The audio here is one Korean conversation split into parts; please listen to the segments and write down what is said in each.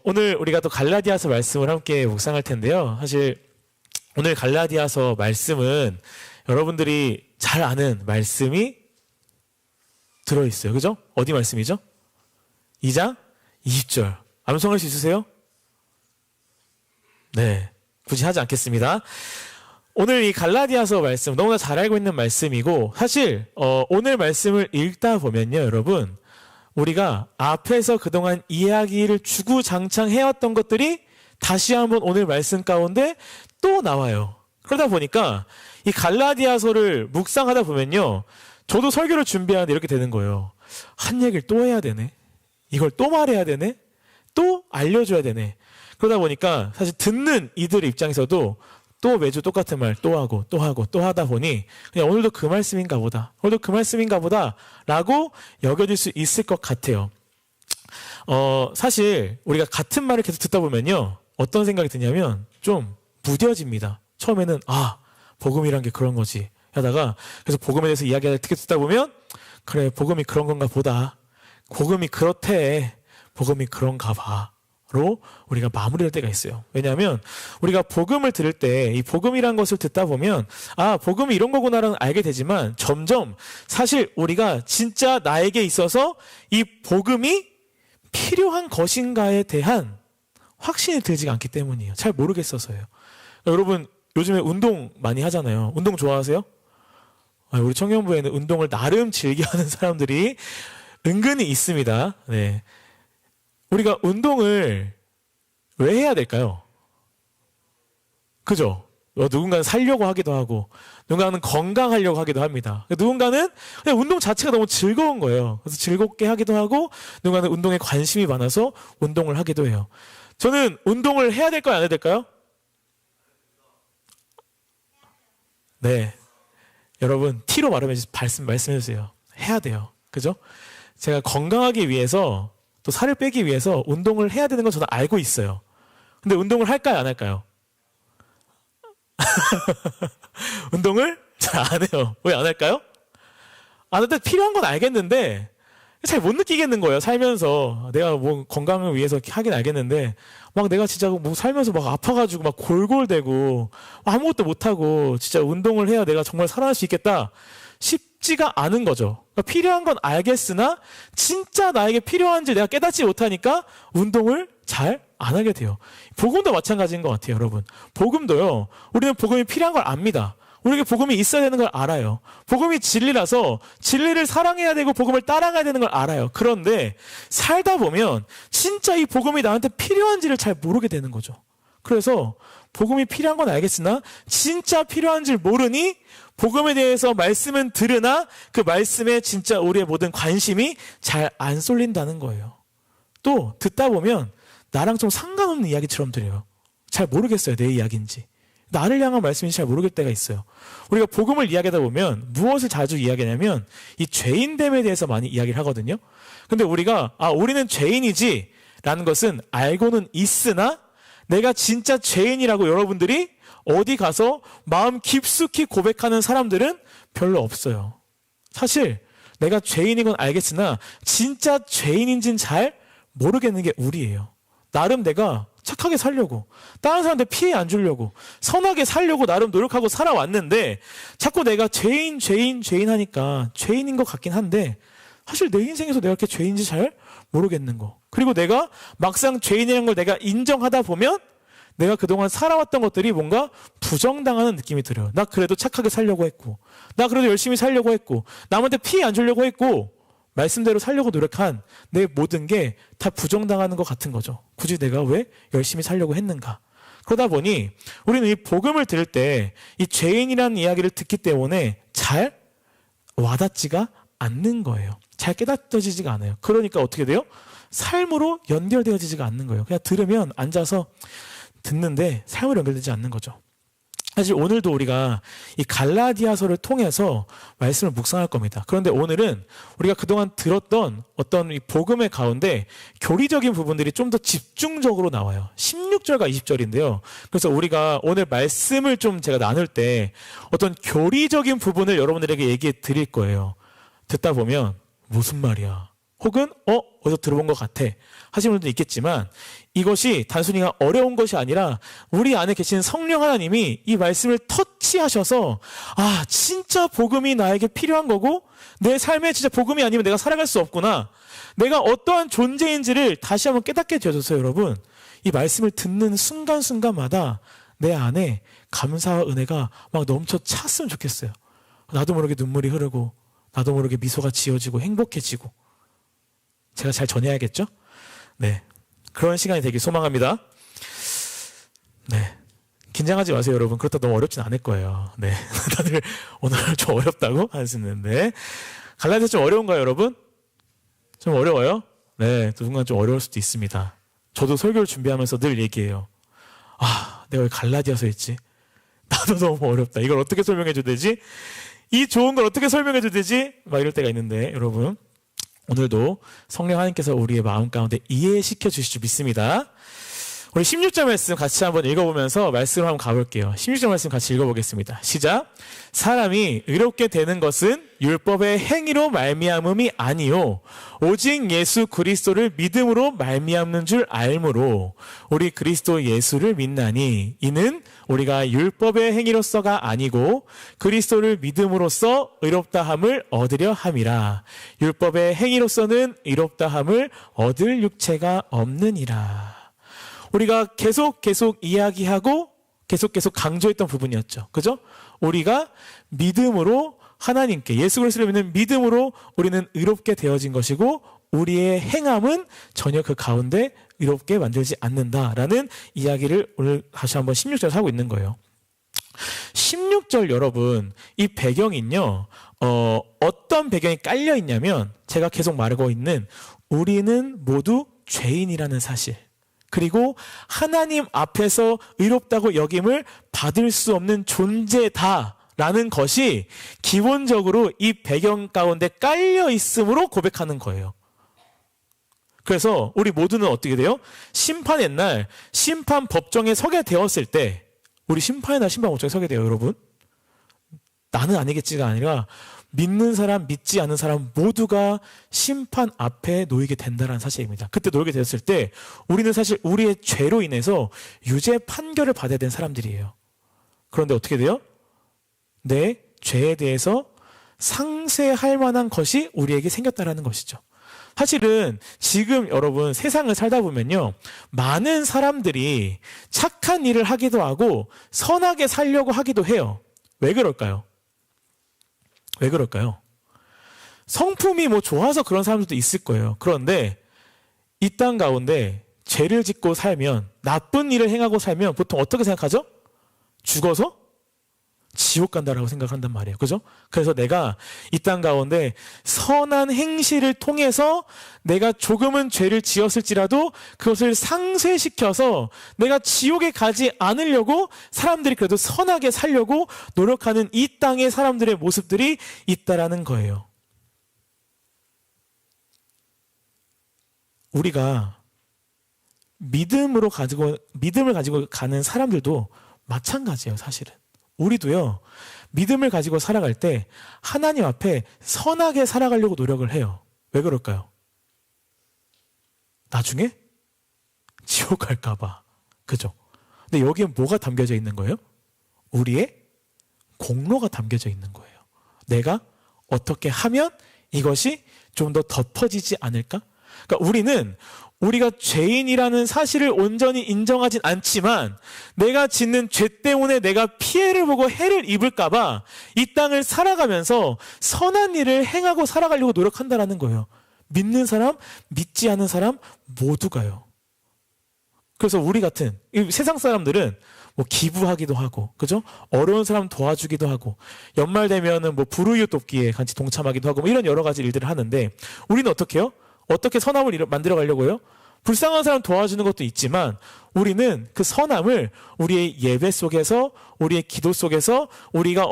오늘 우리가 또 갈라디아서 말씀을 함께 묵상할 텐데요. 사실 오늘 갈라디아서 말씀은 여러분들이 잘 아는 말씀이 들어있어요. 그죠? 어디 말씀이죠? 2장 20절. 암송할 수 있으세요? 네. 굳이 하지 않겠습니다. 오늘 이 갈라디아서 말씀 너무나 잘 알고 있는 말씀이고 사실 오늘 말씀을 읽다 보면요. 여러분 우리가 앞에서 그동안 이야기를 주구장창 해왔던 것들이 다시 한번 오늘 말씀 가운데 또 나와요. 그러다 보니까 이 갈라디아서를 묵상하다 보면요. 저도 설교를 준비하는데 이렇게 되는 거예요. 한 얘기를 또 해야 되네. 이걸 또 말해야 되네. 또 알려줘야 되네. 그러다 보니까 사실 듣는 이들 입장에서도 또 매주 똑같은 말 또 하고 또 하고 또 하다 보니 그냥 오늘도 그 말씀인가 보다. 오늘도 그 말씀인가 보다 라고 여겨질 수 있을 것 같아요. 사실 우리가 같은 말을 계속 듣다 보면요. 어떤 생각이 드냐면 좀 무뎌집니다. 처음에는 복음이란 게 그런 거지 하다가 그래서 복음에 대해서 이야기를 듣다 보면 그래 복음이 그런 건가 보다. 복음이 그렇대. 복음이 그런가 봐. 로 우리가 마무리할 때가 있어요. 왜냐하면 우리가 복음을 들을 때 이 복음이란 것을 듣다 보면 복음이 이런 거구나라는 알게 되지만 점점 사실 우리가 진짜 나에게 있어서 이 복음이 필요한 것인가에 대한 확신이 들지가 않기 때문이에요. 잘 모르겠어서요. 여러분 요즘에 운동 많이 하잖아요. 운동 좋아하세요? 우리 청년부에는 운동을 나름 즐겨하는 사람들이 은근히 있습니다. 네. 우리가 운동을 왜 해야 될까요? 그죠? 누군가는 살려고 하기도 하고 누군가는 건강하려고 하기도 합니다. 누군가는 그냥 운동 자체가 너무 즐거운 거예요. 그래서 즐겁게 하기도 하고 누군가는 운동에 관심이 많아서 운동을 하기도 해요. 저는 운동을 해야 될까요? 안 해야 될까요? 네. 여러분 T로 말씀해 주세요. 해야 돼요. 그죠? 제가 건강하기 위해서 또 살을 빼기 위해서 운동을 해야 되는 건 저는 알고 있어요. 근데 운동을 할까요? 안 할까요? 운동을 잘 안 해요. 왜 안 할까요? 안 할 때 필요한 건 알겠는데 잘 못 느끼겠는 거예요. 살면서 내가 뭐 건강을 위해서 하긴 알겠는데 막 내가 진짜 뭐 살면서 막 아파가지고 막 골골대고 아무것도 못하고 진짜 운동을 해야 내가 정말 살아날 수 있겠다 쉽지가 않은 거죠. 그러니까 필요한 건 알겠으나 진짜 나에게 필요한지 내가 깨닫지 못하니까 운동을 잘 안 하게 돼요. 복음도 마찬가지인 것 같아요. 여러분 복음도요. 우리는 복음이 필요한 걸 압니다. 우리에게 복음이 있어야 되는 걸 알아요. 복음이 진리라서 진리를 사랑해야 되고 복음을 따라가야 되는 걸 알아요. 그런데 살다 보면 진짜 이 복음이 나한테 필요한지를 잘 모르게 되는 거죠. 그래서 복음이 필요한 건 알겠으나 진짜 필요한지를 모르니 복음에 대해서 말씀은 들으나 그 말씀에 진짜 우리의 모든 관심이 잘 안 쏠린다는 거예요. 또 듣다 보면 나랑 좀 상관없는 이야기처럼 들려요. 잘 모르겠어요. 내 이야기인지. 나를 향한 말씀인지 잘 모르겠을 때가 있어요. 우리가 복음을 이야기하다 보면 무엇을 자주 이야기하냐면 이 죄인됨에 대해서 많이 이야기를 하거든요. 근데 우리가 우리는 죄인이지 라는 것은 알고는 있으나 내가 진짜 죄인이라고 여러분들이 어디 가서 마음 깊숙이 고백하는 사람들은 별로 없어요. 사실 내가 죄인인 건 알겠으나 진짜 죄인인지는 잘 모르겠는 게 우리예요. 나름 내가 착하게 살려고 다른 사람한테 피해 안 주려고 선하게 살려고 나름 노력하고 살아왔는데 자꾸 내가 죄인 하니까 죄인인 것 같긴 한데 사실 내 인생에서 내가 이렇게 죄인인지 잘 모르겠는 거. 그리고 내가 막상 죄인이라는 걸 내가 인정하다 보면 내가 그동안 살아왔던 것들이 뭔가 부정당하는 느낌이 들어요. 나 그래도 착하게 살려고 했고 나 그래도 열심히 살려고 했고 남한테 피해 안 주려고 했고 말씀대로 살려고 노력한 내 모든 게 다 부정당하는 것 같은 거죠. 굳이 내가 왜 열심히 살려고 했는가. 그러다 보니 우리는 이 복음을 들을 때 이 죄인이라는 이야기를 듣기 때문에 잘 와닿지가 않는 거예요. 잘 깨닫어지지가 않아요. 그러니까 어떻게 돼요? 삶으로 연결되어지지가 않는 거예요. 그냥 들으면 앉아서 듣는데 삶으로 연결되지 않는 거죠. 사실 오늘도 우리가 이 갈라디아서를 통해서 말씀을 묵상할 겁니다. 그런데 오늘은 우리가 그동안 들었던 어떤 이 복음의 가운데 교리적인 부분들이 좀 더 집중적으로 나와요. 16절과 20절인데요. 그래서 우리가 오늘 말씀을 좀 제가 나눌 때 어떤 교리적인 부분을 여러분들에게 얘기해 드릴 거예요. 듣다 보면 무슨 말이야? 혹은 어디서 들어본 것 같아 하시는 분도 있겠지만, 이것이 단순히 어려운 것이 아니라 우리 안에 계신 성령 하나님이 이 말씀을 터치하셔서 진짜 복음이 나에게 필요한 거고 내 삶에 진짜 복음이 아니면 내가 살아갈 수 없구나, 내가 어떠한 존재인지를 다시 한번 깨닫게 되어져서 여러분, 이 말씀을 듣는 순간순간마다 내 안에 감사와 은혜가 막 넘쳐 찼으면 좋겠어요. 나도 모르게 눈물이 흐르고 나도 모르게 미소가 지어지고 행복해지고. 제가 잘 전해야겠죠? 네, 그런 시간이 되길 소망합니다. 네, 긴장하지 마세요 여러분. 그렇다고 너무 어렵진 않을 거예요. 네, 다들 오늘 좀 어렵다고 하시는데, 갈라디아서 좀 어려운가요 여러분? 좀 어려워요? 네, 누군가 좀 어려울 수도 있습니다. 저도 설교를 준비하면서 늘 얘기해요. 내가 왜 갈라디아서 했지? 나도 너무 어렵다. 이걸 어떻게 설명해 줘야 되지? 이 좋은 걸 어떻게 설명해 줘야 되지? 막 이럴 때가 있는데, 여러분, 오늘도 성령 하나님께서 우리의 마음 가운데 이해시켜 주실 줄 믿습니다. 우리 16절 말씀 같이 한번 읽어보면서 말씀을 한번 가볼게요. 16절 말씀 같이 읽어보겠습니다. 시작. 사람이 의롭게 되는 것은 율법의 행위로 말미암음이 아니요 오직 예수 그리스도를 믿음으로 말미암는 줄 알므로 우리 그리스도 예수를 믿나니 이는 우리가 율법의 행위로서가 아니고 그리스도를 믿음으로써 의롭다함을 얻으려 함이라. 율법의 행위로서는 의롭다함을 얻을 육체가 없느니라. 우리가 계속 이야기하고 계속 강조했던 부분이었죠. 그죠? 우리가 믿음으로 하나님께, 예수 그리스도를 믿는 믿음으로 우리는 의롭게 되어진 것이고 우리의 행함은 전혀 그 가운데 의롭게 만들지 않는다라는 이야기를 오늘 다시 한번 16절에서 하고 있는 거예요. 16절 여러분, 이 배경은요, 어떤 배경이 깔려 있냐면 제가 계속 말하고 있는 우리는 모두 죄인이라는 사실, 그리고 하나님 앞에서 의롭다고 여김을 받을 수 없는 존재다라는 것이 기본적으로 이 배경 가운데 깔려 있음으로 고백하는 거예요. 그래서 우리 모두는 어떻게 돼요? 심판의 날, 심판 법정에 서게 되었을 때, 우리 심판의 날 심판 법정에 서게 돼요, 여러분. 나는 아니겠지가 아니라 믿는 사람, 믿지 않는 사람 모두가 심판 앞에 놓이게 된다는 사실입니다. 그때 놓이게 되었을 때 우리는 사실 우리의 죄로 인해서 유죄 판결을 받아야 되는 사람들이에요. 그런데 어떻게 돼요? 내 죄에 대해서 상쇄할 만한 것이 우리에게 생겼다는 것이죠. 사실은 지금 여러분 세상을 살다 보면요, 많은 사람들이 착한 일을 하기도 하고 선하게 살려고 하기도 해요. 왜 그럴까요? 왜 그럴까요? 성품이 좋아서 그런 사람들도 있을 거예요. 그런데 이 땅 가운데 죄를 짓고 살면, 나쁜 일을 행하고 살면 보통 어떻게 생각하죠? 죽어서 지옥 간다라고 생각한단 말이에요. 그죠? 그래서 내가 이 땅 가운데 선한 행실을 통해서 내가 조금은 죄를 지었을지라도 그것을 상쇄시켜서 내가 지옥에 가지 않으려고 사람들이 그래도 선하게 살려고 노력하는 이 땅의 사람들의 모습들이 있다라는 거예요. 우리가 믿음을 가지고 가는 사람들도 마찬가지예요, 사실은. 우리도요, 믿음을 가지고 살아갈 때 하나님 앞에 선하게 살아가려고 노력을 해요. 왜 그럴까요? 나중에 지옥 갈까봐. 그죠? 근데 여기에 뭐가 담겨져 있는 거예요? 우리의 공로가 담겨져 있는 거예요. 내가 어떻게 하면 이것이 좀 더 덮어지지 않을까? 그러니까 우리가 죄인이라는 사실을 온전히 인정하진 않지만 내가 짓는 죄 때문에 내가 피해를 보고 해를 입을까봐 이 땅을 살아가면서 선한 일을 행하고 살아가려고 노력한다라는 거예요. 믿는 사람, 믿지 않는 사람 모두가요. 그래서 우리 같은 세상 사람들은 기부하기도 하고, 그죠? 어려운 사람 도와주기도 하고, 연말 되면은 불우이웃 돕기에 같이 동참하기도 하고, 이런 여러 가지 일들을 하는데, 우리는 어떻게 해요? 어떻게 선함을 만들어 가려고요? 불쌍한 사람 도와주는 것도 있지만 우리는 그 선함을 우리의 예배 속에서, 우리의 기도 속에서, 우리가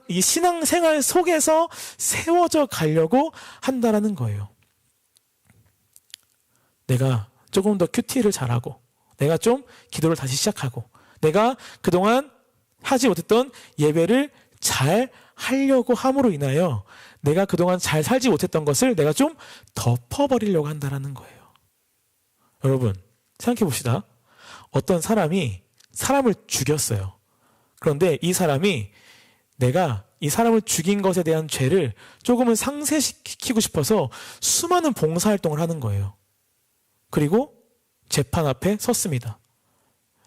이 신앙생활 속에서 세워져 가려고 한다라는 거예요. 내가 조금 더 큐티를 잘하고, 내가 좀 기도를 다시 시작하고, 내가 그동안 하지 못했던 예배를 잘 하려고 함으로 인하여 내가 그동안 잘 살지 못했던 것을 내가 좀 덮어버리려고 한다라는 거예요. 여러분, 생각해 봅시다. 어떤 사람이 사람을 죽였어요. 그런데 이 사람이 내가 이 사람을 죽인 것에 대한 죄를 조금은 상쇄시키고 싶어서 수많은 봉사활동을 하는 거예요. 그리고 재판 앞에 섰습니다.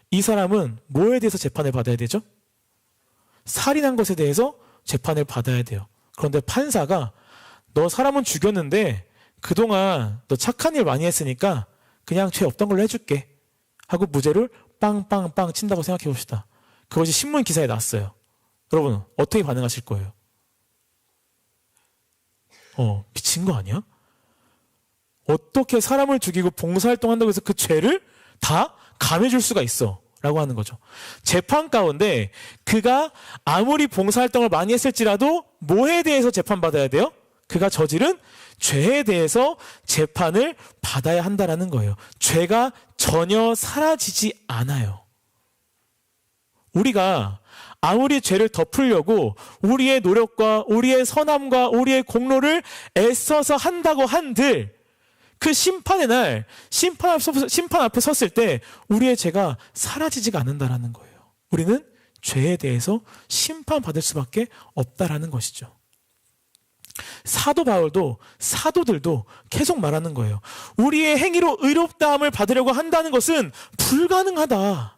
이 사람은 뭐에 대해서 재판을 받아야 되죠? 살인한 것에 대해서 재판을 받아야 돼요. 그런데 판사가 너 사람은 죽였는데 그동안 너 착한 일 많이 했으니까 그냥 죄 없던 걸로 해줄게 하고 무죄를 빵빵빵 친다고 생각해 봅시다. 그것이 신문 기사에 났어요. 여러분 어떻게 반응하실 거예요? 미친 거 아니야? 어떻게 사람을 죽이고 봉사활동한다고 해서 그 죄를 다 감해줄 수가 있어 라고 하는 거죠. 재판 가운데 그가 아무리 봉사활동을 많이 했을지라도 뭐에 대해서 재판받아야 돼요? 그가 저지른 죄에 대해서 재판을 받아야 한다라는 거예요. 죄가 전혀 사라지지 않아요. 우리가 아무리 죄를 덮으려고 우리의 노력과 우리의 선함과 우리의 공로를 애써서 한다고 한들 그 심판의 날 심판 앞에 섰을 때 우리의 죄가 사라지지가 않는다라는 거예요. 우리는 죄에 대해서 심판받을 수밖에 없다라는 것이죠. 사도 바울도 사도들도 계속 말하는 거예요. 우리의 행위로 의롭다함을 받으려고 한다는 것은 불가능하다.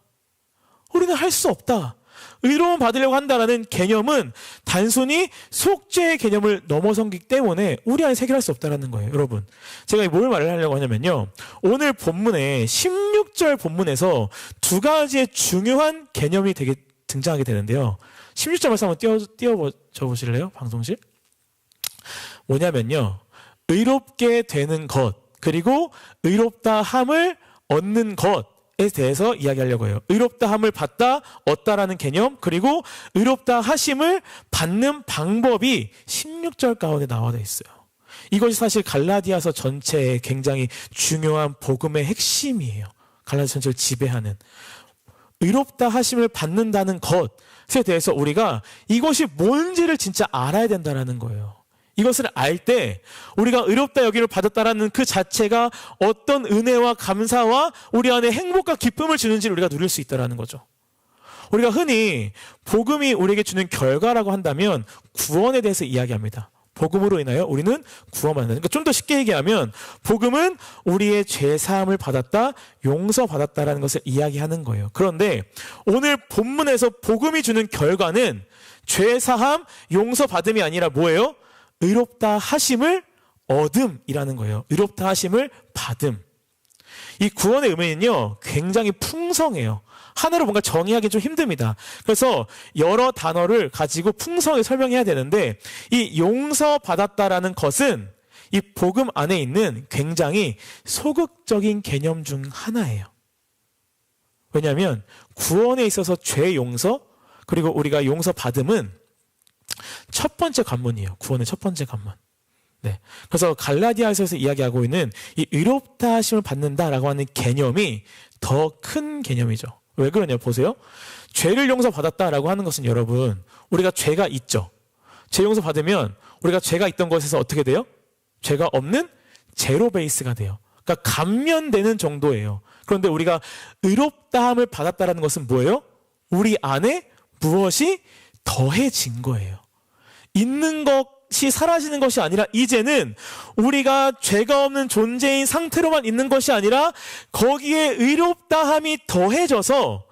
우리는 할 수 없다. 의로움 받으려고 한다는 개념은 단순히 속죄의 개념을 넘어서기 때문에 우리 안에 해결할 수 없다는 거예요. 여러분, 제가 뭘 말을 하려고 하냐면요. 오늘 본문에 16절 본문에서 두 가지의 중요한 개념이 되게 등장하게 되는데요. 16절 말씀 한번 띄워줘 보실래요? 방송실. 뭐냐면요. 의롭게 되는 것 그리고 의롭다 함을 얻는 것에 대해서 이야기하려고 해요. 의롭다 함을 받다, 얻다라는 개념 그리고 의롭다 하심을 받는 방법이 16절 가운데 나와 있어요. 이것이 사실 갈라디아서 전체의 굉장히 중요한 복음의 핵심이에요. 갈라디아 전체를 지배하는 의롭다 하심을 받는다는 것에 대해서 우리가 이것이 뭔지를 진짜 알아야 된다는 거예요. 이것을 알 때 우리가 의롭다 여기를 받았다라는 그 자체가 어떤 은혜와 감사와 우리 안에 행복과 기쁨을 주는지를 우리가 누릴 수 있다는 거죠. 우리가 흔히 복음이 우리에게 주는 결과라고 한다면 구원에 대해서 이야기합니다. 복음으로 인하여 우리는 구원받는다. 그러니까 좀 더 쉽게 얘기하면 복음은 우리의 죄사함을 받았다, 용서받았다라는 것을 이야기하는 거예요. 그런데 오늘 본문에서 복음이 주는 결과는 죄사함, 용서받음이 아니라 뭐예요? 의롭다 하심을 얻음이라는 거예요. 의롭다 하심을 받음. 이 구원의 의미는요, 굉장히 풍성해요. 하나로 뭔가 정의하기 좀 힘듭니다. 그래서 여러 단어를 가지고 풍성하게 설명해야 되는데, 이 용서받았다라는 것은 이 복음 안에 있는 굉장히 소극적인 개념 중 하나예요. 왜냐하면 구원에 있어서 죄 용서, 그리고 우리가 용서받음은 첫 번째 관문이에요. 구원의 첫 번째 관문. 네. 그래서 갈라디아서에서 이야기하고 있는 이 의롭다 하심을 받는다라고 하는 개념이 더 큰 개념이죠. 왜 그러냐 보세요. 죄를 용서받았다라고 하는 것은 여러분, 우리가 죄가 있죠. 죄 용서받으면 우리가 죄가 있던 것에서 어떻게 돼요? 죄가 없는 제로 베이스가 돼요. 그러니까 감면되는 정도예요. 그런데 우리가 의롭다함을 받았다라는 것은 뭐예요? 우리 안에 무엇이 더해진 거예요. 있는 것이 사라지는 것이 아니라 이제는 우리가 죄가 없는 존재인 상태로만 있는 것이 아니라 거기에 의롭다함이 더해져서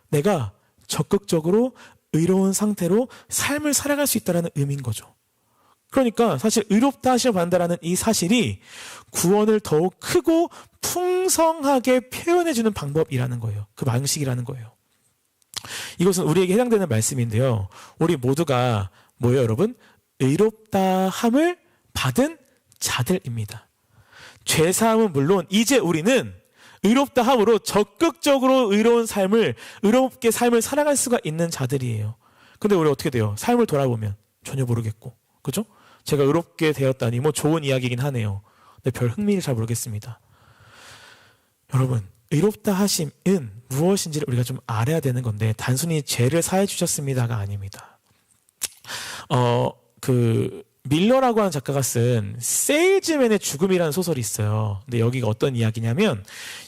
내가 적극적으로 의로운 상태로 삶을 살아갈 수 있다는 의미인 거죠. 그러니까 사실 의롭다 하심을 받는다는 이 사실이 구원을 더욱 크고 풍성하게 표현해주는 방법이라는 거예요. 그 방식이라는 거예요. 이것은 우리에게 해당되는 말씀인데요. 우리 모두가 뭐예요, 여러분? 의롭다 함을 받은 자들입니다. 죄사함은 물론 이제 우리는 의롭다 함으로 적극적으로 의로운 삶을, 의롭게 삶을 살아갈 수가 있는 자들이에요. 근데 우리 어떻게 돼요? 삶을 돌아보면 전혀 모르겠고, 그죠? 제가 의롭게 되었다니 뭐 좋은 이야기긴 하네요. 근데 별 흥미를 잘 모르겠습니다. 여러분, 의롭다 하심은 무엇인지를 우리가 좀 알아야 되는 건데 단순히 죄를 사해 주셨습니다가 아닙니다. 밀러라고 하는 작가가 쓴 세일즈맨의 죽음이라는 소설이 있어요. 근데 여기가 어떤 이야기냐면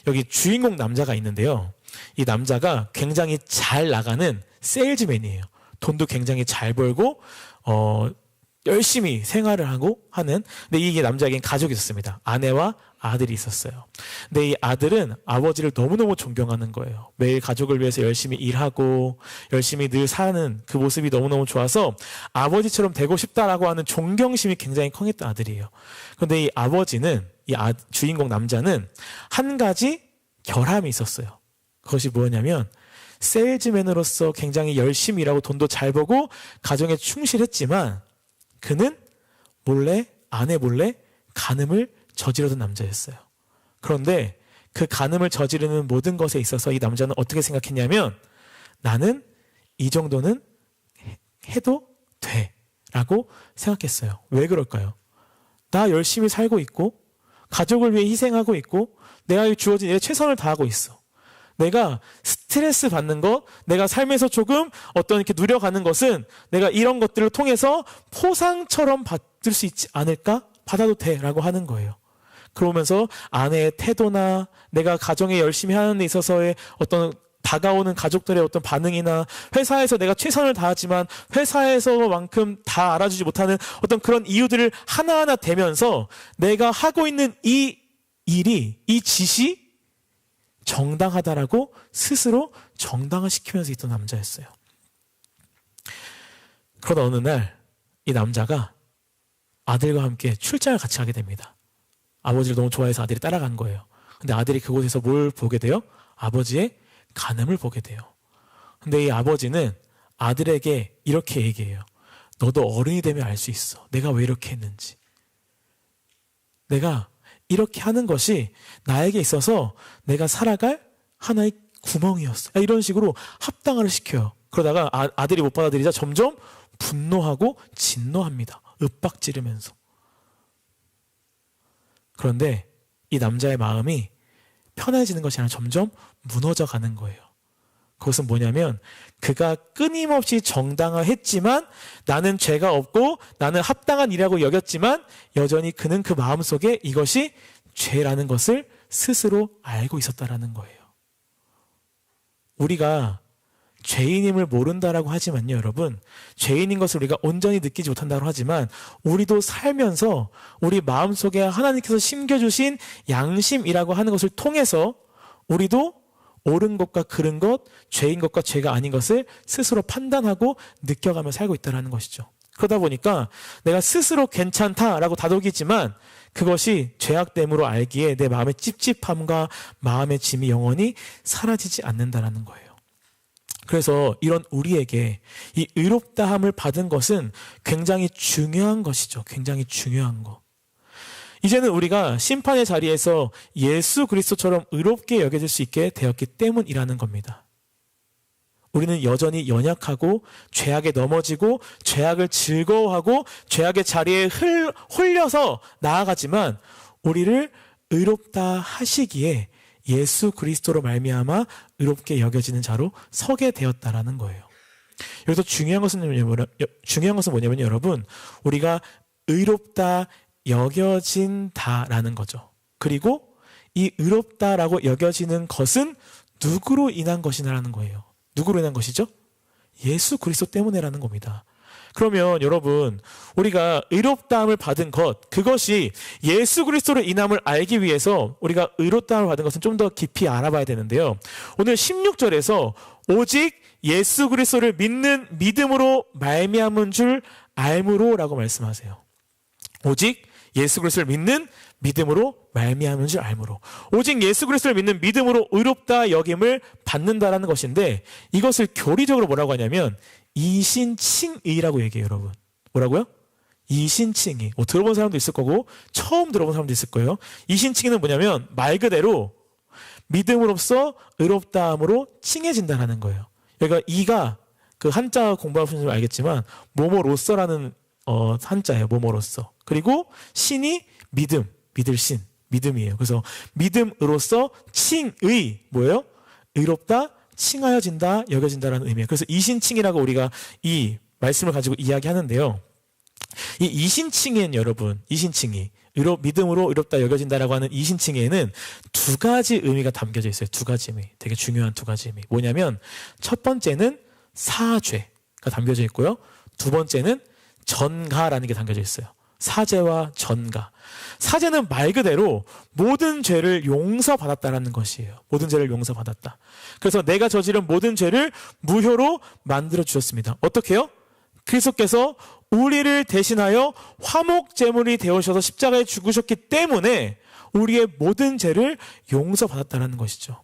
여기 주인공 남자가 있는데요. 이 남자가 굉장히 잘 나가는 세일즈맨이에요. 돈도 굉장히 잘 벌고 열심히 생활을 하고 하는. 근데 이게 남자에겐 가족이 있었습니다. 아내와 아들이 있었어요. 근데 이 아들은 아버지를 너무너무 존경하는 거예요. 매일 가족을 위해서 열심히 일하고 열심히 늘 사는 그 모습이 너무너무 좋아서 아버지처럼 되고 싶다라고 하는 존경심이 굉장히 강했던 아들이에요. 그런데 이 아버지는 주인공 남자는 한 가지 결함이 있었어요. 그것이 뭐냐면 세일즈맨으로서 굉장히 열심히 일하고 돈도 잘 벌고 가정에 충실했지만 그는 아내 몰래 간음을 저지르던 남자였어요. 그런데 그 간음을 저지르는 모든 것에 있어서 이 남자는 어떻게 생각했냐면 나는 이 정도는 해도 돼 라고 생각했어요. 왜 그럴까요? 나 열심히 살고 있고 가족을 위해 희생하고 있고 내가 주어진 일에 최선을 다하고 있어. 내가 스트레스 받는 것, 내가 삶에서 조금 이렇게 누려가는 것은 내가 이런 것들을 통해서 포상처럼 받을 수 있지 않을까? 받아도 돼 라고 하는 거예요. 그러면서 아내의 태도나 내가 가정에 열심히 하는 데 있어서의 다가오는 가족들의 반응이나 회사에서 내가 최선을 다하지만 회사에서만큼 다 알아주지 못하는 그런 이유들을 하나하나 대면서 내가 하고 있는 이 짓이 정당하다라고 스스로 정당화시키면서 있던 남자였어요. 그러다 어느 날 이 남자가 아들과 함께 출장을 같이 가게 됩니다. 아버지를 너무 좋아해서 아들이 따라간 거예요. 근데 아들이 그곳에서 뭘 보게 돼요? 아버지의 간음을 보게 돼요. 근데 이 아버지는 아들에게 이렇게 얘기해요. 너도 어른이 되면 알 수 있어. 내가 왜 이렇게 했는지. 내가 이렇게 하는 것이 나에게 있어서 내가 살아갈 하나의 구멍이었어. 이런 식으로 합당화를 시켜요. 그러다가 아들이 못 받아들이자 점점 분노하고 진노합니다. 윽박지르면서. 그런데 이 남자의 마음이 편해지는 것이 아니라 점점 무너져 가는 거예요. 그것은 뭐냐면 그가 끊임없이 정당화했지만 나는 죄가 없고 나는 합당한 일이라고 여겼지만 여전히 그는 그 마음속에 이것이 죄라는 것을 스스로 알고 있었다라는 거예요. 우리가 죄인임을 모른다라고 하지만요, 여러분. 죄인인 것을 우리가 온전히 느끼지 못한다고 하지만 우리도 살면서 우리 마음속에 하나님께서 심겨주신 양심이라고 하는 것을 통해서 우리도 옳은 것과 그른 것, 죄인 것과 죄가 아닌 것을 스스로 판단하고 느껴가며 살고 있다는 것이죠. 그러다 보니까 내가 스스로 괜찮다라고 다독이지만 그것이 죄악됨으로 알기에 내 마음의 찝찝함과 마음의 짐이 영원히 사라지지 않는다는 거예요. 그래서 이런 우리에게 이 의롭다함을 받은 것은 굉장히 중요한 것이죠. 굉장히 중요한 것. 이제는 우리가 심판의 자리에서 예수 그리스도처럼 의롭게 여겨질 수 있게 되었기 때문이라는 겁니다. 우리는 여전히 연약하고 죄악에 넘어지고 죄악을 즐거워하고 죄악의 자리에 홀려서 나아가지만 우리를 의롭다 하시기에 예수 그리스도로 말미암아 의롭게 여겨지는 자로 서게 되었다라는 거예요. 여기서 중요한 것은 뭐냐면 여러분, 우리가 의롭다 여겨진다라는 거죠. 그리고 이 의롭다라고 여겨지는 것은 누구로 인한 것이냐라는 거예요. 누구로 인한 것이죠? 예수 그리스도 때문에라는 겁니다. 그러면 여러분, 우리가 의롭다함을 받은 것, 그것이 예수 그리스도로 인함을 알기 위해서 우리가 의롭다함을 받은 것은 좀 더 깊이 알아봐야 되는데요. 오늘 16절에서 오직 예수 그리스도를 믿는 믿음으로 말미암은 줄 알므로라고 말씀하세요. 오직 예수 그리스도를 믿는 믿음으로 말미암은 줄 알므로. 오직 예수 그리스도를 믿는 믿음으로 의롭다 여김을 받는다라는 것인데 이것을 교리적으로 뭐라고 하냐면 이신칭의라고 얘기해요, 여러분. 뭐라고요? 이신칭의. 들어본 사람도 있을 거고 처음 들어본 사람도 있을 거예요. 이신칭의는 뭐냐면 말 그대로 믿음으로써 의롭다함으로 칭해진다라는 거예요. 그러니까 이가 그 한자 공부하시면 알겠지만 뭐뭐로써라는 한자예요. 뭐뭐로써. 그리고 신이 믿음, 믿을 신, 믿음이에요. 그래서 믿음으로써 칭의, 뭐예요? 의롭다, 칭하여진다, 여겨진다라는 의미예요. 그래서 이신칭이라고 우리가 이 말씀을 가지고 이야기하는데요. 이 이신칭에는 여러분, 이신칭이 믿음으로 의롭다 여겨진다라고 하는 이신칭에는 두 가지 의미가 담겨져 있어요. 두 가지 의미. 되게 중요한 두 가지 의미. 뭐냐면 첫 번째는 사죄가 담겨져 있고요. 두 번째는 전가라는 게 담겨져 있어요. 사죄와 전가. 사죄는 말 그대로 모든 죄를 용서받았다라는 것이에요. 모든 죄를 용서받았다. 그래서 내가 저지른 모든 죄를 무효로 만들어 주셨습니다. 어떻게 해요? 그리스도께서 우리를 대신하여 화목 제물이 되어셔서 십자가에 죽으셨기 때문에 우리의 모든 죄를 용서받았다는 것이죠.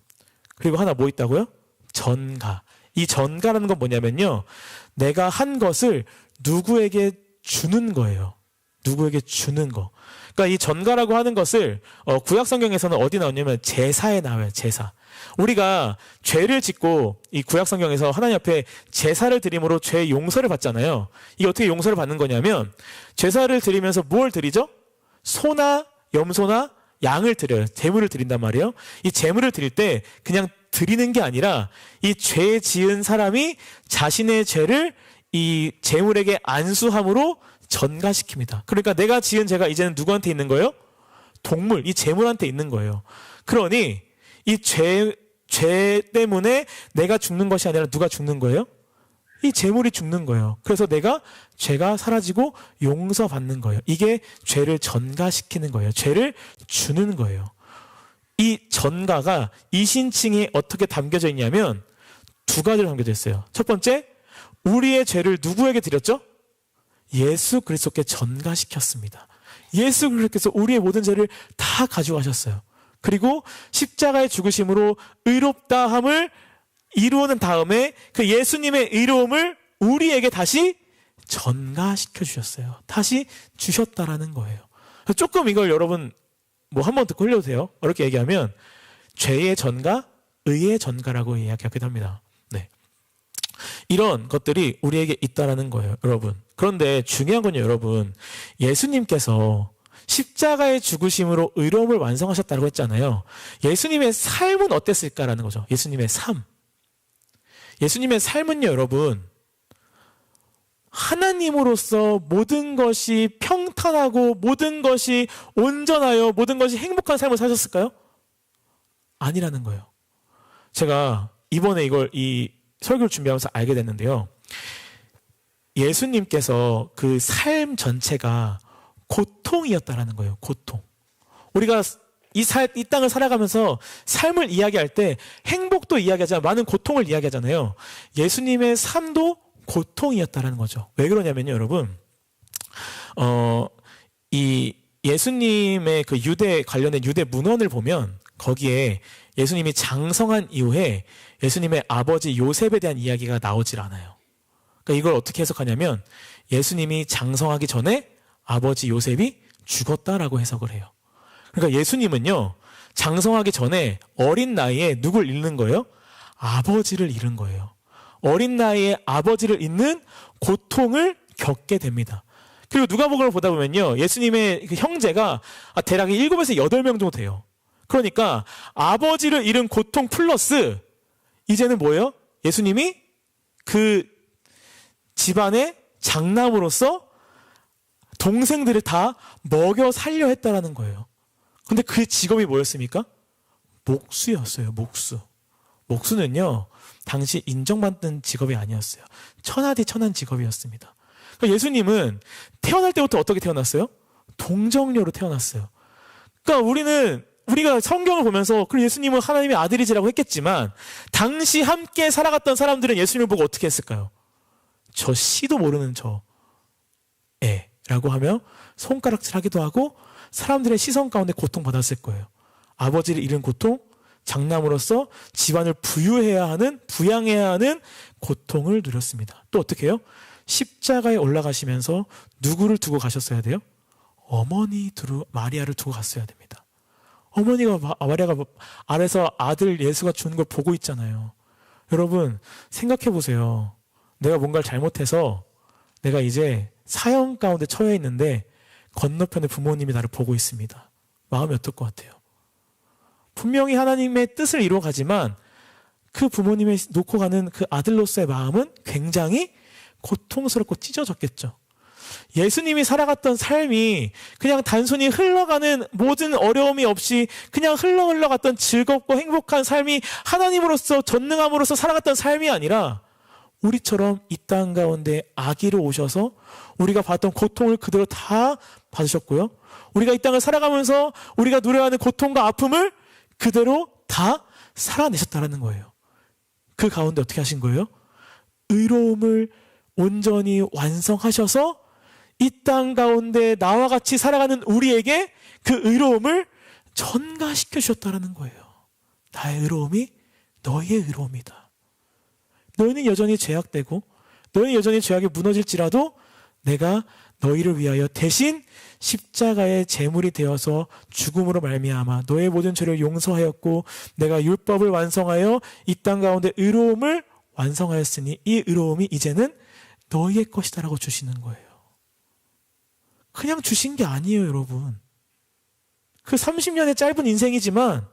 그리고 하나 뭐 있다고요? 전가. 이 전가라는 건 뭐냐면요. 내가 한 것을 누구에게 주는 거예요. 누구에게 주는 거. 그러니까 이 전가라고 하는 것을 구약 성경에서는 어디 나오냐면 제사에 나와요. 제사. 우리가 죄를 짓고 이 구약 성경에서 하나님 앞에 제사를 드림으로 죄 용서를 받잖아요. 이게 어떻게 용서를 받는 거냐면 제사를 드리면서 뭘 드리죠? 소나 염소나 양을 드려요. 제물을 드린단 말이에요. 이 제물을 드릴 때 그냥 드리는 게 아니라 이 죄 지은 사람이 자신의 죄를 이 제물에게 안수함으로 전가시킵니다. 그러니까 내가 지은 죄가 이제는 누구한테 있는 거예요? 동물, 이 제물한테 있는 거예요. 그러니 이 죄 때문에 내가 죽는 것이 아니라 누가 죽는 거예요? 이 제물이 죽는 거예요. 그래서 죄가 사라지고 용서받는 거예요. 이게 죄를 전가시키는 거예요. 죄를 주는 거예요. 이 전가가 이신칭에 어떻게 담겨져 있냐면 두 가지로 담겨져 있어요. 첫 번째, 우리의 죄를 누구에게 드렸죠? 예수 그리스도께 전가시켰습니다. 예수 그리스도께서 우리의 모든 죄를 다 가져가셨어요. 그리고 십자가의 죽으심으로 의롭다함을 이루는 다음에 그 예수님의 의로움을 우리에게 다시 전가시켜 주셨어요. 다시 주셨다라는 거예요. 조금 이걸 여러분 한 번 듣고 흘려도 돼요. 어렵게 얘기하면 죄의 전가, 의의 전가라고 이야기하기도 합니다. 네. 이런 것들이 우리에게 있다라는 거예요, 여러분. 그런데 중요한 건요, 여러분. 예수님께서 십자가의 죽으심으로 의로움을 완성하셨다고 했잖아요. 예수님의 삶은 어땠을까라는 거죠. 예수님의 삶. 예수님의 삶은요, 여러분. 하나님으로서 모든 것이 평탄하고 모든 것이 온전하여 모든 것이 행복한 삶을 사셨을까요? 아니라는 거예요. 제가 이번에 이 설교를 준비하면서 알게 됐는데요. 예수님께서 그 삶 전체가 고통이었다라는 거예요. 고통. 우리가 이 땅을 살아가면서 삶을 이야기할 때 행복도 이야기하지만 많은 고통을 이야기하잖아요. 예수님의 삶도 고통이었다라는 거죠. 왜 그러냐면요, 여러분. 이 예수님의 그 관련된 유대 문헌을 보면 거기에 예수님이 장성한 이후에 예수님의 아버지 요셉에 대한 이야기가 나오질 않아요. 그러니까 이걸 어떻게 해석하냐면 예수님이 장성하기 전에 아버지 요셉이 죽었다라고 해석을 해요. 그러니까 예수님은요, 장성하기 전에 어린 나이에 누굴 잃는 거예요? 아버지를 잃은 거예요. 어린 나이에 아버지를 잃는 고통을 겪게 됩니다. 그리고 누가복음을 보다 보면요, 예수님의 그 형제가 대략 7에서 8명 정도 돼요. 그러니까 아버지를 잃은 고통 플러스 이제는 뭐예요? 예수님이 그 집안의 장남으로서 동생들을 다 먹여 살려 했다라는 거예요. 근데 그 직업이 뭐였습니까? 목수였어요. 목수. 목수는요, 당시 인정받는 직업이 아니었어요. 천하디 천한 직업이었습니다. 그러니까 예수님은 태어날 때부터 어떻게 태어났어요? 동정녀로 태어났어요. 그러니까 우리가 성경을 보면서 그 예수님은 하나님의 아들이지라고 했겠지만 당시 함께 살아갔던 사람들은 예수님을 보고 어떻게 했을까요? 저 씨도 모르는 저 애라고 하며 손가락질하기도 하고 사람들의 시선 가운데 고통받았을 거예요. 아버지를 잃은 고통, 장남으로서 집안을 부양해야 하는 고통을 누렸습니다. 또 어떻게 해요? 십자가에 올라가시면서 누구를 두고 가셨어야 돼요? 어머니 마리아를 두고 갔어야 됩니다. 마리아가 아래서 아들 예수가 주는 걸 보고 있잖아요. 여러분 생각해 보세요. 내가 뭔가를 잘못해서 내가 이제 사형 가운데 처해 있는데 건너편에 부모님이 나를 보고 있습니다. 마음이 어떨 것 같아요? 분명히 하나님의 뜻을 이루어가지만 그 부모님이 놓고 가는 그 아들로서의 마음은 굉장히 고통스럽고 찢어졌겠죠. 예수님이 살아갔던 삶이 그냥 단순히 흘러가는 모든 어려움이 없이 그냥 흘러갔던 즐겁고 행복한 삶이 하나님으로서 전능함으로써 살아갔던 삶이 아니라 우리처럼 이 땅 가운데 아기로 오셔서 우리가 받던 고통을 그대로 다 받으셨고요. 우리가 이 땅을 살아가면서 우리가 누려하는 고통과 아픔을 그대로 다 살아내셨다는 거예요. 그 가운데 어떻게 하신 거예요? 의로움을 온전히 완성하셔서 이 땅 가운데 나와 같이 살아가는 우리에게 그 의로움을 전가시켜 주셨다는 거예요. 나의 의로움이 너희의 의로움이다. 너희는 여전히 죄악되고 너희는 여전히 죄악에 무너질지라도 내가 너희를 위하여 대신 십자가의 제물이 되어서 죽음으로 말미암아 너의 모든 죄를 용서하였고 내가 율법을 완성하여 이 땅 가운데 의로움을 완성하였으니 이 의로움이 이제는 너희의 것이다라고 주시는 거예요. 그냥 주신 게 아니에요, 여러분. 그 30년의 짧은 인생이지만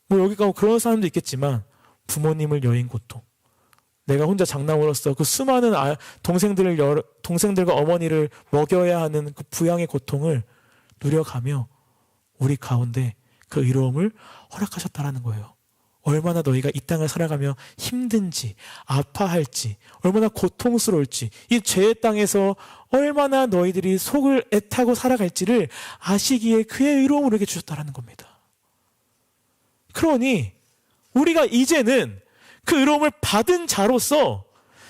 뭐 여기 가고 그런 사람도 있겠지만 부모님을 여인 고통, 내가 혼자 장남으로서 그 수많은 동생들과 어머니를 먹여야 하는 그 부양의 고통을 누려가며 우리 가운데 그 의로움을 허락하셨다라는 거예요. 얼마나 너희가 이 땅을 살아가며 힘든지, 아파할지, 얼마나 고통스러울지, 이 죄의 땅에서 얼마나 너희들이 속을 애타고 살아갈지를 아시기에 그의 의로움을 우리에게 주셨다라는 겁니다. 그러니 우리가 이제는 그 의로움을 받은 자로서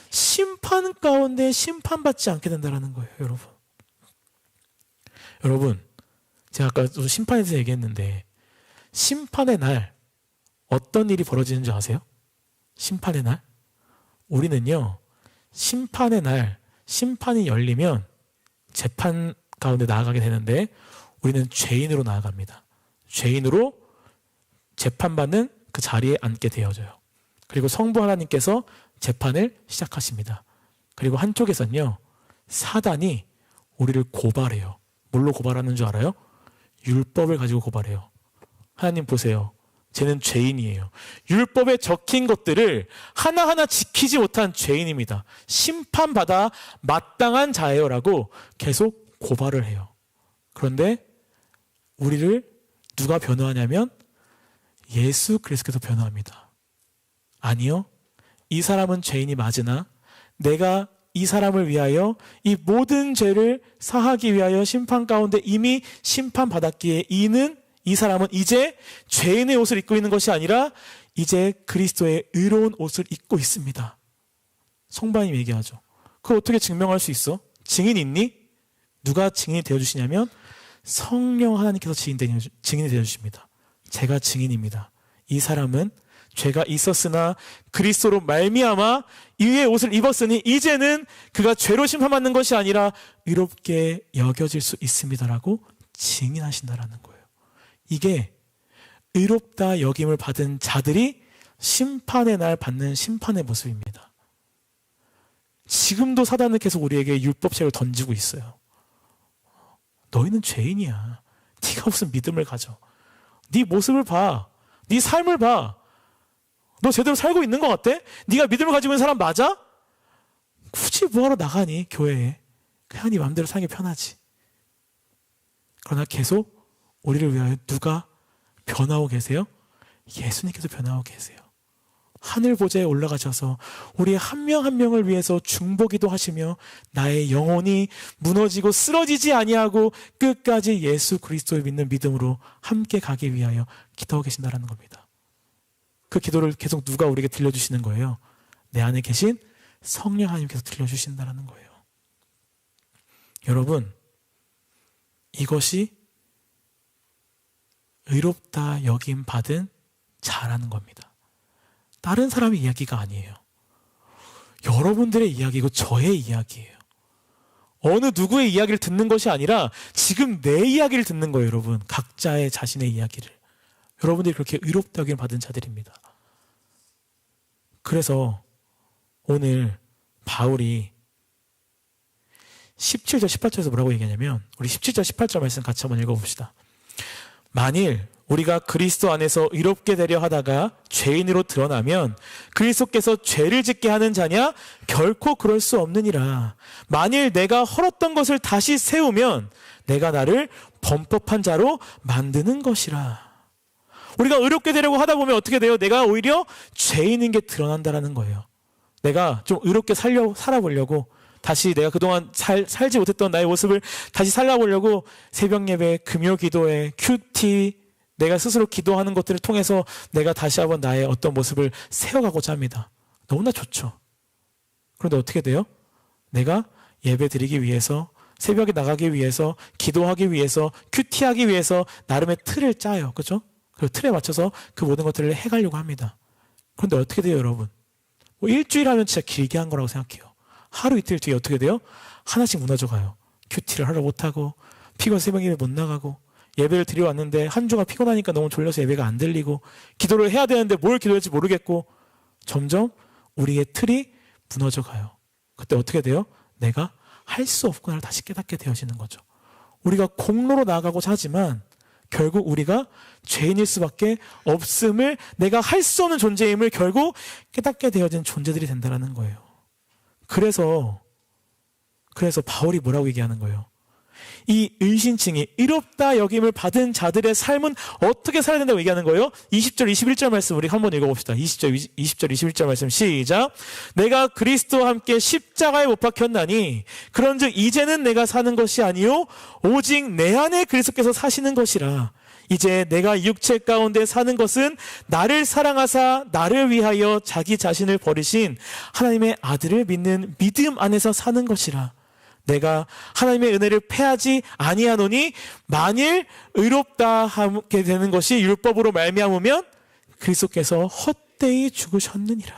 심판 가운데 심판받지 않게 된다는 거예요, 여러분. 여러분, 제가 아까 또 심판에 대해서 얘기했는데 심판의 날 어떤 일이 벌어지는 줄 아세요? 심판의 날? 우리는요, 심판의 날, 심판이 열리면 재판 가운데 나아가게 되는데 우리는 죄인으로 나아갑니다. 죄인으로 재판받는 그 자리에 앉게 되어져요. 그리고 성부 하나님께서 재판을 시작하십니다. 그리고 한쪽에서는요, 사단이 우리를 고발해요. 뭘로 고발하는 줄 알아요? 율법을 가지고 고발해요. 하나님 보세요. 쟤는 죄인이에요. 율법에 적힌 것들을 하나하나 지키지 못한 죄인입니다. 심판받아 마땅한 자예요라고 계속 고발을 해요. 그런데 우리를 누가 변호하냐면 예수 그리스도께서 변호합니다. 아니요. 이 사람은 죄인이 맞으나 내가 이 사람을 위하여 이 모든 죄를 사하기 위하여 심판 가운데 이미 심판받았기에 이 사람은 이제 죄인의 옷을 입고 있는 것이 아니라 이제 그리스도의 의로운 옷을 입고 있습니다. 성부님 얘기하죠. 그걸 어떻게 증명할 수 있어? 증인 있니? 누가 증인이 되어주시냐면 성령 하나님께서 증인이 되어주십니다. 제가 증인입니다. 이 사람은 죄가 있었으나 그리스도로 말미암아 이의 옷을 입었으니 이제는 그가 죄로 심판받는 것이 아니라 의롭게 여겨질 수 있습니다라고 증인하신다라는 거예요. 이게 의롭다 여김을 받은 자들이 심판의 날 받는 심판의 모습입니다. 지금도 사단은 계속 우리에게 율법책을 던지고 있어요. 너희는 죄인이야. 네가 무슨 믿음을 가져. 네 모습을 봐. 네 삶을 봐. 너 제대로 살고 있는 것 같아? 네가 믿음을 가지고 있는 사람 맞아? 굳이 뭐하러 나가니 교회에. 그냥 네 마음대로 사는 게 편하지. 그러나 계속 우리를 위하여 누가 변화하고 계세요? 예수님께서 변화하고 계세요. 하늘 보좌에 올라가셔서 우리 한 명 한 명을 위해서 중보기도 하시며 나의 영혼이 무너지고 쓰러지지 아니하고 끝까지 예수 그리스도를 믿는 믿음으로 함께 가기 위하여 기도하고 계신다는 겁니다. 그 기도를 계속 누가 우리에게 들려주시는 거예요? 내 안에 계신 성령 하나님께서 들려주신다는 거예요. 여러분, 이것이 의롭다 여김 받은 자라는 겁니다. 다른 사람의 이야기가 아니에요. 여러분들의 이야기고 저의 이야기예요. 어느 누구의 이야기를 듣는 것이 아니라 지금 내 이야기를 듣는 거예요, 여러분. 각자의 자신의 이야기를. 여러분들이 그렇게 의롭다 여김을 받은 자들입니다. 그래서 오늘 바울이 17절 18절에서 뭐라고 얘기하냐면 우리 17절 18절 말씀 같이 한번 읽어봅시다. 만일 우리가 그리스도 안에서 의롭게 되려 하다가 죄인으로 드러나면 그리스도께서 죄를 짓게 하는 자냐? 결코 그럴 수 없느니라. 만일 내가 헐었던 것을 다시 세우면 내가 나를 범법한 자로 만드는 것이라. 우리가 의롭게 되려고 하다 보면 어떻게 돼요? 내가 오히려 죄인인 게 드러난다라는 거예요. 내가 좀 의롭게 살아보려고 다시 내가 그동안 살지 못했던 나의 모습을 다시 살아보려고 새벽 예배, 금요 기도회, 큐티, 내가 스스로 기도하는 것들을 통해서 내가 다시 한번 나의 어떤 모습을 세워가고자 합니다. 너무나 좋죠. 그런데 어떻게 돼요? 내가 예배 드리기 위해서, 새벽에 나가기 위해서, 기도하기 위해서, 큐티하기 위해서 나름의 틀을 짜요. 그렇죠? 그 틀에 맞춰서 그 모든 것들을 해가려고 합니다. 그런데 어떻게 돼요, 여러분? 뭐 일주일 하면 진짜 길게 한 거라고 생각해요. 하루 이틀 뒤에 어떻게 돼요? 하나씩 무너져 가요. 큐티를 하러 못하고, 피곤 새벽 예배 못 나가고, 예배를 드리러 왔는데 한 주가 피곤하니까 너무 졸려서 예배가 안 들리고, 기도를 해야 되는데 뭘 기도할지 모르겠고, 점점 우리의 틀이 무너져 가요. 그때 어떻게 돼요? 내가 할 수 없구나를 다시 깨닫게 되어지는 거죠. 우리가 공로로 나아가고자 하지만 결국 우리가 죄인일 수밖에 없음을, 내가 할 수 없는 존재임을 결국 깨닫게 되어진 존재들이 된다는 거예요. 그래서 바울이 뭐라고 얘기하는 거예요? 이 의신칭이 의롭다 여김을 받은 자들의 삶은 어떻게 살아야 된다고 얘기하는 거예요? 20절 21절 말씀 우리 한번 읽어봅시다. 20절 21절 말씀 시작. 내가 그리스도와 함께 십자가에 못 박혔나니 그런즉 이제는 내가 사는 것이 아니요 오직 내 안에 그리스도께서 사시는 것이라. 이제 내가 육체 가운데 사는 것은 나를 사랑하사 나를 위하여 자기 자신을 버리신 하나님의 아들을 믿는 믿음 안에서 사는 것이라. 내가 하나님의 은혜를 패하지 아니하노니 만일 의롭다 하게 되는 것이 율법으로 말미암으면 그리스도께서 헛되이 죽으셨느니라.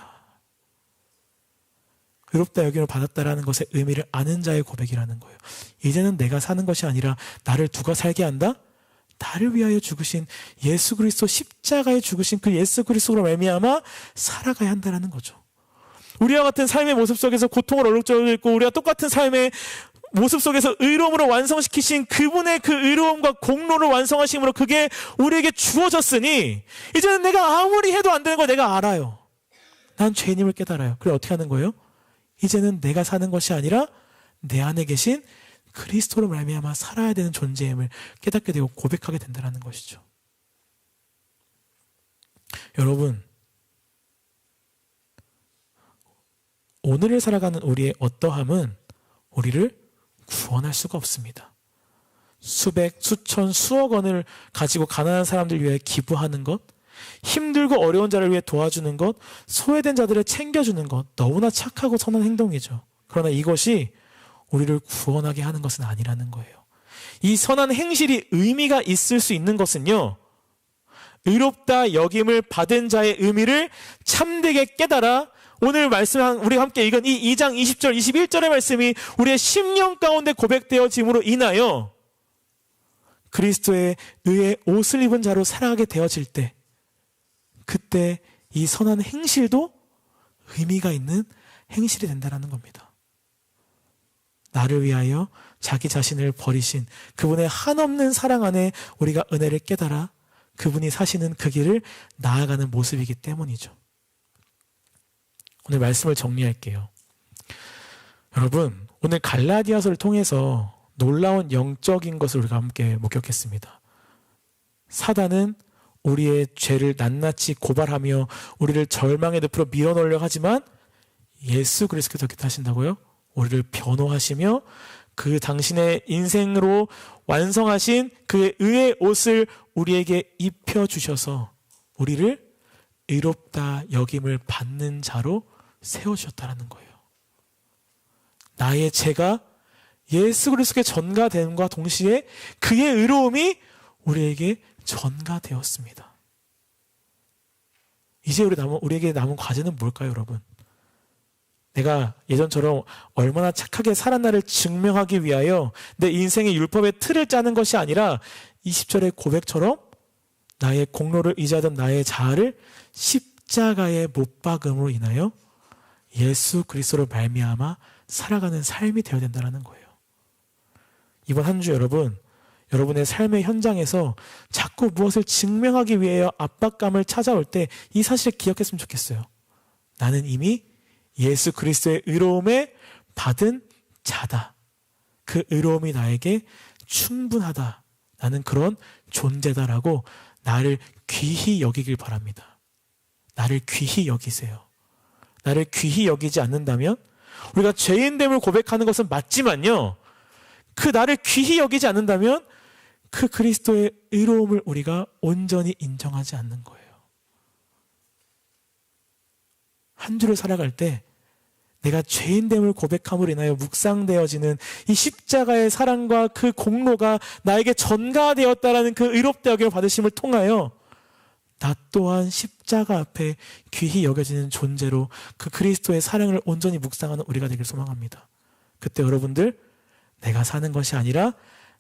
의롭다 여김을 받았다라는 것의 의미를 아는 자의 고백이라는 거예요. 이제는 내가 사는 것이 아니라 나를 누가 살게 한다? 나를 위하여 죽으신 예수 그리스도, 십자가에 죽으신 그 예수 그리스도로 말미암아 살아가야 한다는 거죠. 우리와 같은 삶의 모습 속에서 고통을 얼룩져고 있고, 우리와 똑같은 삶의 모습 속에서 의로움으로 완성시키신 그분의 그 의로움과 공로를 완성하심으로 그게 우리에게 주어졌으니 이제는 내가 아무리 해도 안 되는 걸 내가 알아요. 난 죄인임을 깨달아요. 그래 어떻게 하는 거예요? 이제는 내가 사는 것이 아니라 내 안에 계신 그리스도로 말미암아 살아야 되는 존재임을 깨닫게 되고 고백하게 된다는 것이죠. 여러분, 오늘을 살아가는 우리의 어떠함은 우리를 구원할 수가 없습니다. 수백, 수천, 수억 원을 가지고 가난한 사람들 위해 기부하는 것, 힘들고 어려운 자를 위해 도와주는 것, 소외된 자들을 챙겨주는 것, 너무나 착하고 선한 행동이죠. 그러나 이것이 우리를 구원하게 하는 것은 아니라는 거예요. 이 선한 행실이 의미가 있을 수 있는 것은요, 의롭다 여김을 받은 자의 의미를 참되게 깨달아 오늘 우리가 함께 읽은 이 2장 20절 21절의 말씀이 우리의 심령 가운데 고백되어짐으로 인하여 그리스도의 의의 옷을 입은 자로 살아가게 되어질 때, 그때 이 선한 행실도 의미가 있는 행실이 된다는 겁니다. 나를 위하여 자기 자신을 버리신 그분의 한없는 사랑 안에 우리가 은혜를 깨달아 그분이 사시는 그 길을 나아가는 모습이기 때문이죠. 오늘 말씀을 정리할게요. 여러분, 오늘 갈라디아서를 통해서 놀라운 영적인 것을 우리가 함께 목격했습니다. 사단은 우리의 죄를 낱낱이 고발하며 우리를 절망의 늪으로 밀어넣으려고 하지만 예수 그리스도께서 어떻게 하신다고요? 우리를 변호하시며 그 당신의 인생으로 완성하신 그의 의의 옷을 우리에게 입혀주셔서 우리를 의롭다 여김을 받는 자로 세워주셨다는 거예요. 나의 죄가 예수 그리스도께 전가됨과 동시에 그의 의로움이 우리에게 전가되었습니다. 이제 우리에게 남은 과제는 뭘까요, 여러분? 내가 예전처럼 얼마나 착하게 살았나를 증명하기 위하여 내 인생의 율법의 틀을 짜는 것이 아니라 20절의 고백처럼 나의 공로를 의지하던 나의 자아를 십자가에 못 박음으로 인하여 예수 그리스도로 말미암아 살아가는 삶이 되어야 된다는 거예요. 이번 한 주 여러분, 여러분의 삶의 현장에서 자꾸 무엇을 증명하기 위해 압박감을 찾아올 때 이 사실을 기억했으면 좋겠어요. 나는 이미 예수 그리스도의 의로움에 받은 자다. 그 의로움이 나에게 충분하다. 나는 그런 존재다라고 나를 귀히 여기길 바랍니다. 나를 귀히 여기세요. 나를 귀히 여기지 않는다면 우리가 죄인됨을 고백하는 것은 맞지만요. 그 나를 귀히 여기지 않는다면 그 그리스도의 의로움을 우리가 온전히 인정하지 않는 거예요. 한 주를 살아갈 때 내가 죄인됨을 고백함으로 인하여 묵상되어지는 이 십자가의 사랑과 그 공로가 나에게 전가되었다라는 그 의롭다 여김을 받으심을 통하여 나 또한 십자가 앞에 귀히 여겨지는 존재로 그 그리스도의 사랑을 온전히 묵상하는 우리가 되길 소망합니다. 그때 여러분들 내가 사는 것이 아니라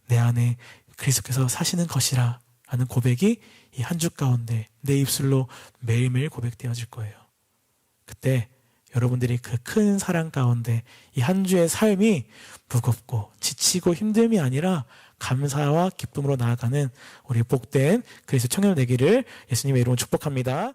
내 안에 그리스도께서 사시는 것이라 하는 고백이 이 한 주 가운데 내 입술로 매일매일 고백되어질 거예요. 그때 여러분들이 그 큰 사랑 가운데 이 한 주의 삶이 무겁고 지치고 힘듦이 아니라 감사와 기쁨으로 나아가는 우리 복된 그리스도 청년 되기를 예수님의 이름으로 축복합니다.